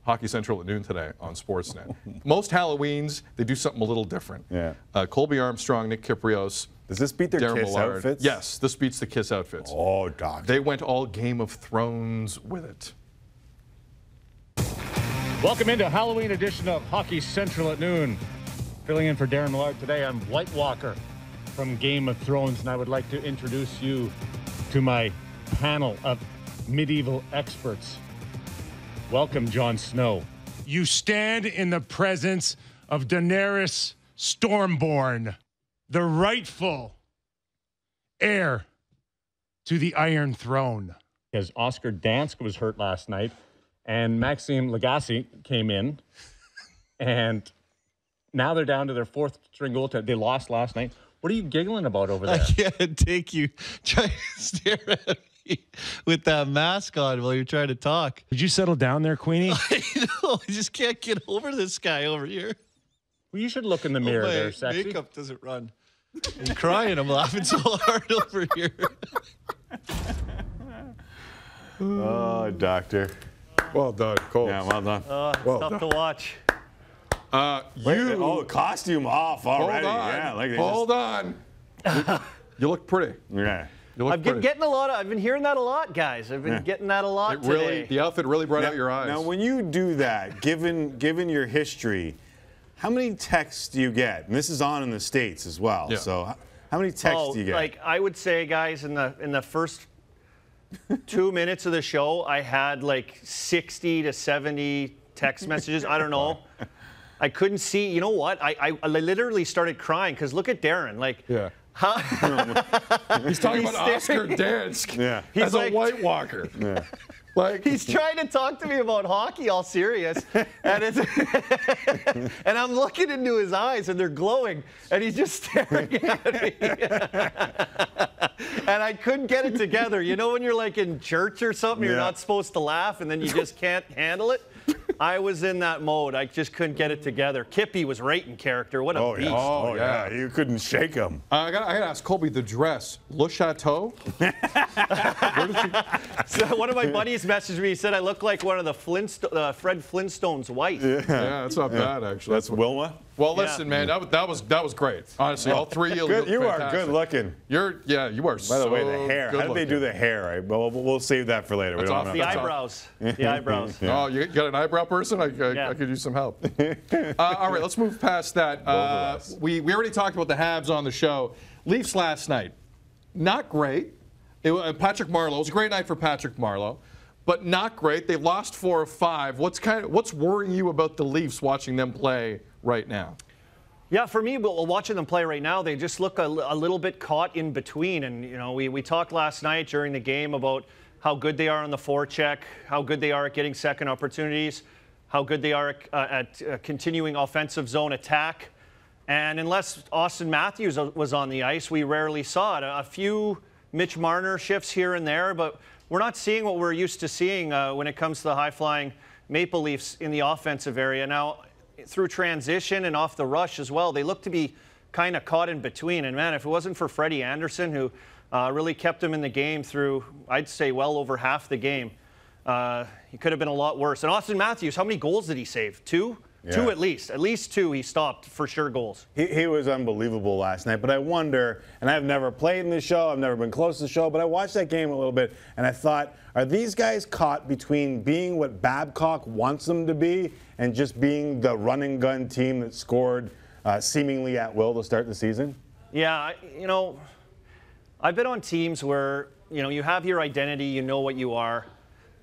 Hockey Central at noon today on Sportsnet. Most Halloweens, they do something a little different. Yeah. Colby Armstrong, Nick Kiprios. Does this beat their Darren Kiss Millard. outfits? Yes, this beats the Kiss outfits. Oh, Doc. They went all Game of Thrones with it. Welcome into Halloween edition of Hockey Central at noon. Filling in for Darren Millard today, I'm White Walker from Game of Thrones, and I would like to introduce you to my panel of medieval experts. Welcome, Jon Snow. You stand in the presence of Daenerys Stormborn, the rightful heir to the Iron Throne. Because Oscar Dansk was hurt last night, and Maxime Lagacé came in, and now they're down to their fourth string goaltender. They lost last night. What are you giggling about over there? I can't take you trying to stare at me with that mask on while you're trying to talk. Did you settle down there, Queenie? I know. I just can't get over this guy over here. Well, you should look in the mirror there, sexy. Makeup doesn't run. I'm crying. I'm laughing so hard over here. Oh, Doctor. Well done, Cole. Yeah, well done. Tough to watch. Costume off already. Hold on. Yeah, like Hold on. You look pretty. Yeah. You look I've been pretty. getting a lot. I've been hearing that a lot, guys. I've been getting that a lot today. The outfit really brought out your eyes. Now, when you do that, given your history, how many texts do you get? And this is on in the States as well. Yeah. So how many texts do you get? Like I would say, guys, in the first 2 minutes of the show, I had like 60 to 70 text messages. I don't know. I couldn't see. You know what? I literally started crying because look at Darren. Like, Yeah. He's talking about Oscar Dansk as a White Walker. Yeah. Like he's trying to talk to me about hockey, all serious, and it's and I'm looking into his eyes, and they're glowing, and he's just staring at me, and I couldn't get it together. You know when you're like in church or something, you're not supposed to laugh, and then you just can't handle it. I was in that mode. I just couldn't get it together. Kippy was right in character. What a beast. Oh, yeah. You couldn't shake him. I gotta ask Colby, the dress, Le Chateau? So one of my buddies messaged me. He said I look like one of the Fred Flintstone's wife. Yeah, that's not bad, actually. That's Wilma? Well, listen, man, that was great. Honestly, all three of you look You are fantastic. good looking. You are By the way, the hair. How did they do the the hair? We'll save that for later. That's awesome. The eyebrows. The eyebrows. Oh, you got an eyebrow person? I could use some help. All right, let's move past that. We already talked about the Habs on the show. Leafs last night, not great. Patrick Marleau, it was a great night for Patrick Marleau, but not great. They lost 4 of 5. What's worrying you about the Leafs watching them play right now? Yeah, for me, watching them play right now, they just look a little bit caught in between. And, you know, we talked last night during the game about how good they are on the forecheck, how good they are at getting second opportunities, how good they are at continuing offensive zone attack. And unless Austin Matthews was on the ice, we rarely saw it. A few Mitch Marner shifts here and there, but we're not seeing what we're used to seeing when it comes to the high-flying Maple Leafs in the offensive area. Now, through transition and off the rush as well, they look to be kind of caught in between. And, man, if it wasn't for Freddie Anderson, who really kept him in the game through, I'd say, well over half the game, he could have been a lot worse. And Austin Matthews, how many goals did he save? 2? Yeah. 2 at least. At least 2 he stopped for sure goals. He was unbelievable last night. But I wonder, and I've never played in this show, I've never been close to the show, but I watched that game a little bit, and I thought, are these guys caught between being what Babcock wants them to be and just being the run-and-gun team that scored seemingly at will to start the season? Yeah, you know, I've been on teams where, you know, you have your identity, you know what you are.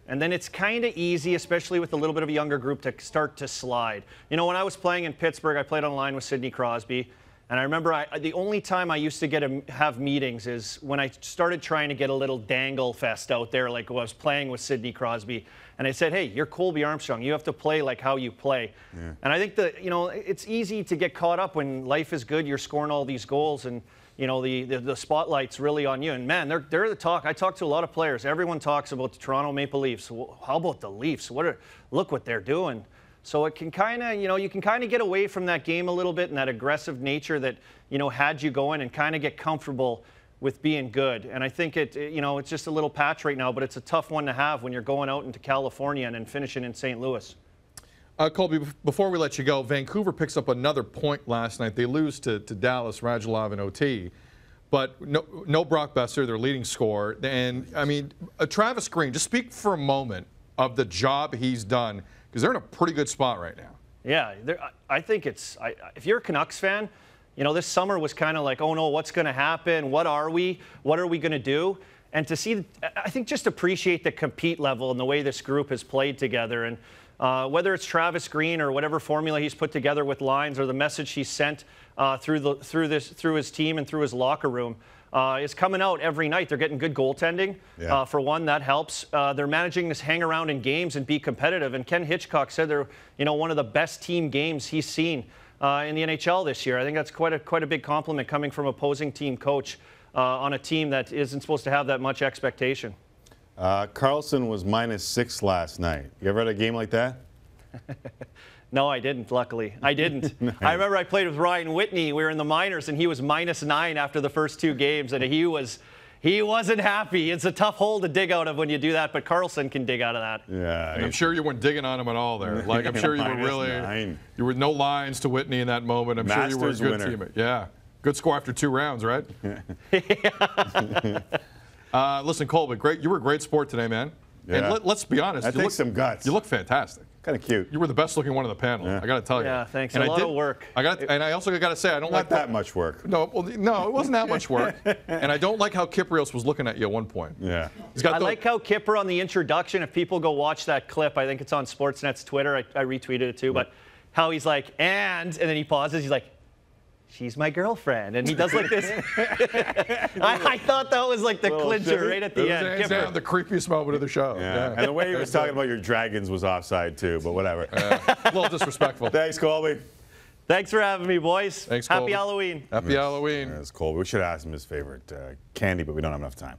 And then it's kind of easy, especially with a little bit of a younger group, to start to slide. You know, when I was playing in Pittsburgh, I played on line with Sidney Crosby. And I remember the only time I used to have meetings is when I started trying to get a little dangle fest out there, like when I was playing with Sidney Crosby. And I said, hey, you're Colby Armstrong. You have to play like how you play. Yeah. And I think that, you know, it's easy to get caught up when life is good, you're scoring all these goals, and you know, the spotlight's really on you. And, man, they're the talk. I talk to a lot of players. Everyone talks about the Toronto Maple Leafs. Well, how about the Leafs? Look what they're doing. So it can kind of, you know, you can kind of get away from that game a little bit and that aggressive nature that, you know, had you going, and kind of get comfortable with being good. And I think you know, it's just a little patch right now, but it's a tough one to have when you're going out into California and then finishing in St. Louis. Colby, before we let you go, Vancouver picks up another point last night. They lose to Dallas, Radulov in OT. But no Brock Besser, their leading scorer. And, I mean, Travis Green, just speak for a moment of the job he's done, because they're in a pretty good spot right now. Yeah, I think it's if you're a Canucks fan, this summer was kind of like, oh no, what's going to happen? What are we? What are we going to do? And to see, I think just appreciate the compete level and the way this group has played together. And whether it's Travis Green or whatever formula he's put together with lines or the message he's sent through his team and through his locker room is coming out every night. They're getting good goaltending. Yeah. For one, that helps. They're managing to hang around in games and be competitive. And Ken Hitchcock said they're one of the best team games he's seen in the NHL this year. I think that's quite a big compliment coming from opposing team coach on a team that isn't supposed to have that much expectation. Carlson was -6 last night. You ever had a game like that? No, I didn't, luckily. I didn't. Nice. I remember I played with Ryan Whitney. We were in the minors, and he was -9 after the first 2 games, and he wasn't happy. It's a tough hole to dig out of when you do that, but Carlson can dig out of that. Yeah. And I'm sure you weren't digging on him at all there. Like, I'm sure you were really, you were no lines to Whitney in that moment. I'm sure you were a good teammate. Yeah. Good score after 2 rounds, right? Listen, Colby, great. You were a great sport today, man. Yeah. And let's be honest. That takes some guts. You look fantastic. Kind of cute. You were the best looking one on the panel. Yeah. I got to tell you. Yeah, thanks. And a lot of work. And I also got to say, I don't like that much work. No, well, no, it wasn't that much work. And I don't like how Kyprios was looking at you at one point. Yeah. I like how Kipper on the introduction. If people go watch that clip, I think it's on Sportsnet's Twitter. I retweeted it too. But how he's like, and then he pauses. He's like, she's my girlfriend, and he does like this. I thought that was like the clincher right at the end. Hands down, the creepiest moment of the show. Yeah. And the way he was talking about your dragons was offside too, but whatever. A little disrespectful. Thanks, Colby. Thanks for having me, boys. Thanks, Colby. Happy Halloween. Happy Halloween. That's Colby. We should ask him his favorite candy, but we don't have enough time.